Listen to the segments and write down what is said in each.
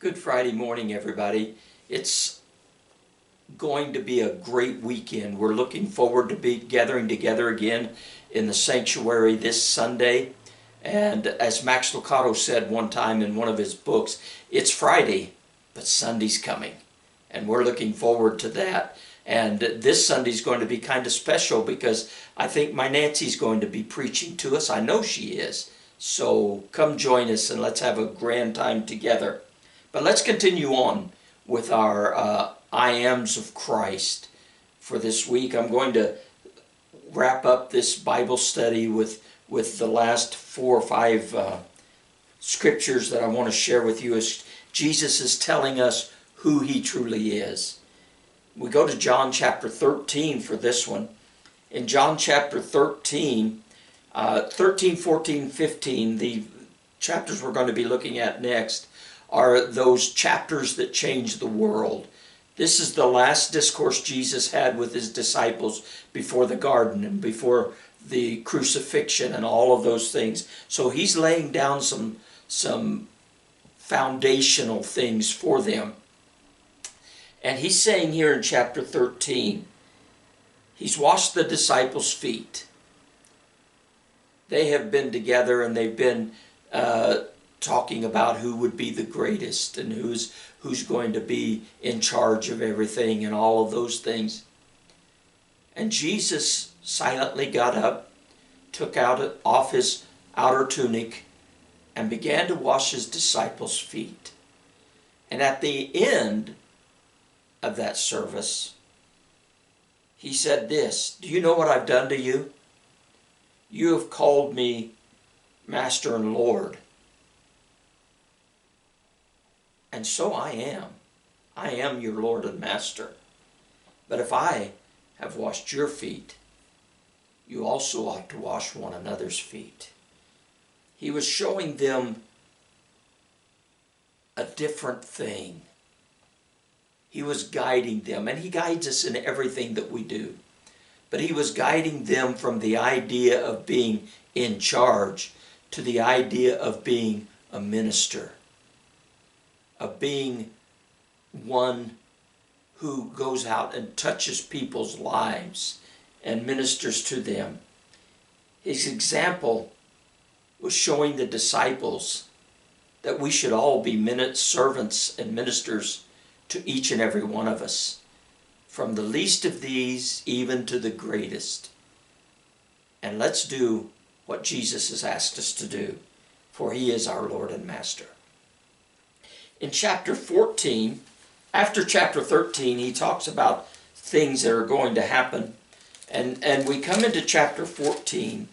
Good Friday morning, everybody. It's going to be a great weekend. We're looking forward to be gathering together again in the sanctuary this Sunday. And as Max Lucado said one time in one of his books, it's Friday, but Sunday's coming. And we're looking forward to that. And this Sunday's going to be kind of special because I think my Nancy's going to be preaching to us. I know she is. So come join us and let's have a grand time together. But let's continue on with our I Ams of Christ for this week. I'm going to wrap up this Bible study with the last 4 or 5 scriptures that I want to share with you as Jesus is telling us who he truly is. We go to John chapter 13 for this one. In John chapter 13, 13, 14, 15, the chapters we're going to be looking at next, are those chapters that change the world. This is the last discourse Jesus had with his disciples before the garden and before the crucifixion and all of those things. So he's laying down some foundational things for them. And he's saying here in chapter 13, he's washed the disciples' feet. They have been together and they've been talking about who would be the greatest and who's going to be in charge of everything and all of those things. And Jesus silently got up, took off his outer tunic, and began to wash his disciples' feet. And at the end of that service, he said this, "Do you know what I've done to you? You have called me Master and Lord. And so I am. I am your Lord and Master. But if I have washed your feet, you also ought to wash one another's feet." He was showing them a different thing. He was guiding them, and he guides us in everything that we do. But he was guiding them from the idea of being in charge to the idea of being a minister, of being one who goes out and touches people's lives and ministers to them. His example was showing the disciples that we should all be servants and ministers to each and every one of us, from the least of these even to the greatest. And let's do what Jesus has asked us to do, for he is our Lord and Master. In chapter 14, after chapter 13, he talks about things that are going to happen. And we come into chapter 14,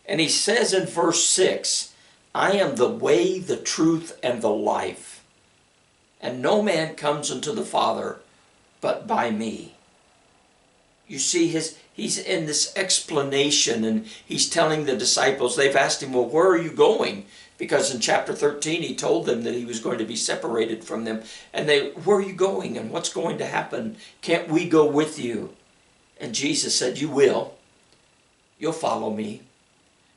and he says in verse 6, "I am the way, the truth, and the life. And no man comes unto the Father but by me." You see, he's in this explanation, and he's telling the disciples, they've asked him, well, where are you going? Because in chapter 13, he told them that he was going to be separated from them. And where are you going and what's going to happen? Can't we go with you? And Jesus said, you will. You'll follow me.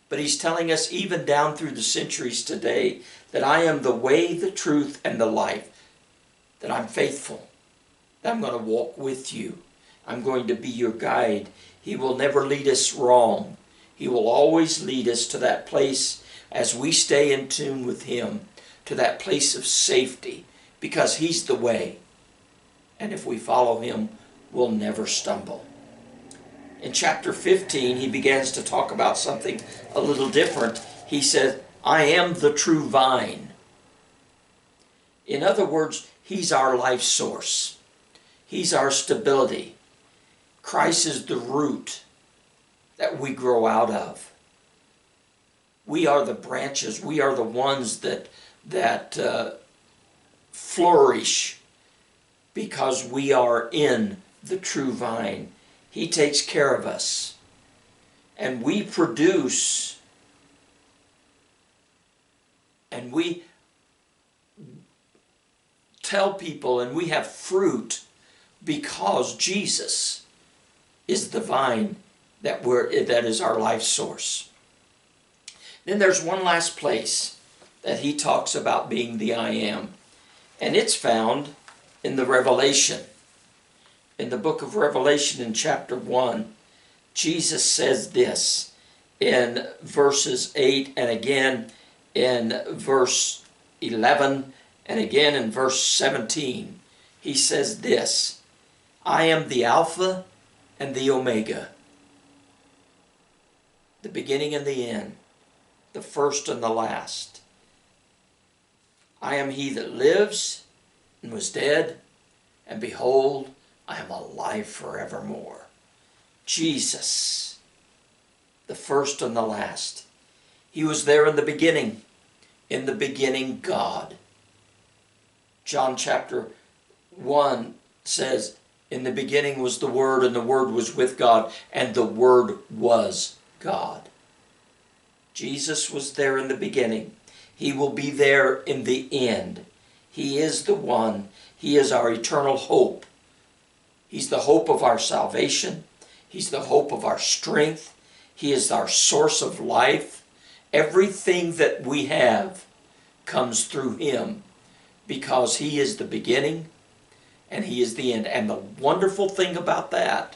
But he's telling us even down through the centuries today that I am the way, the truth, and the life. That I'm faithful. That I'm going to walk with you. I'm going to be your guide. He will never lead us wrong. He will always lead us to that place as we stay in tune with him, to that place of safety, because he's the way. And if we follow him, we'll never stumble. In chapter 15, he begins to talk about something a little different. He says, I am the true vine. In other words, he's our life source. He's our stability. Christ is the root that we grow out of. We are the branches. We are the ones that flourish because we are in the true vine. He takes care of us. And we produce, and we tell people, and we have fruit because Jesus is the vine that is our life source. Then there's one last place that he talks about being the I am. And it's found in the Revelation. In the book of Revelation in chapter 1, Jesus says this in verses 8 and again in verse 11 and again in verse 17. He says this, I am the Alpha and the Omega, the beginning and the end, the first and the last. I am he that lives and was dead, and behold, I am alive forevermore. Jesus, the first and the last. He was there in the beginning. In the beginning, God. John chapter 1 says, in the beginning was the Word, and the Word was with God, and the Word was God. Jesus was there in the beginning. He will be there in the end. He is the one. He is our eternal hope. He's the hope of our salvation. He's the hope of our strength. He is our source of life. Everything that we have comes through Him because He is the beginning and He is the end. And the wonderful thing about that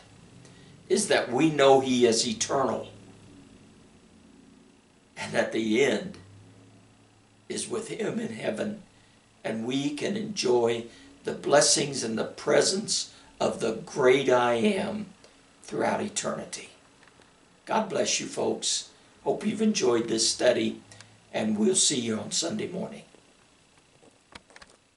is that we know He is eternal. And at the end is with Him in heaven. And we can enjoy the blessings and the presence of the great I Am throughout eternity. God bless you, folks. Hope you've enjoyed this study, and we'll see you on Sunday morning.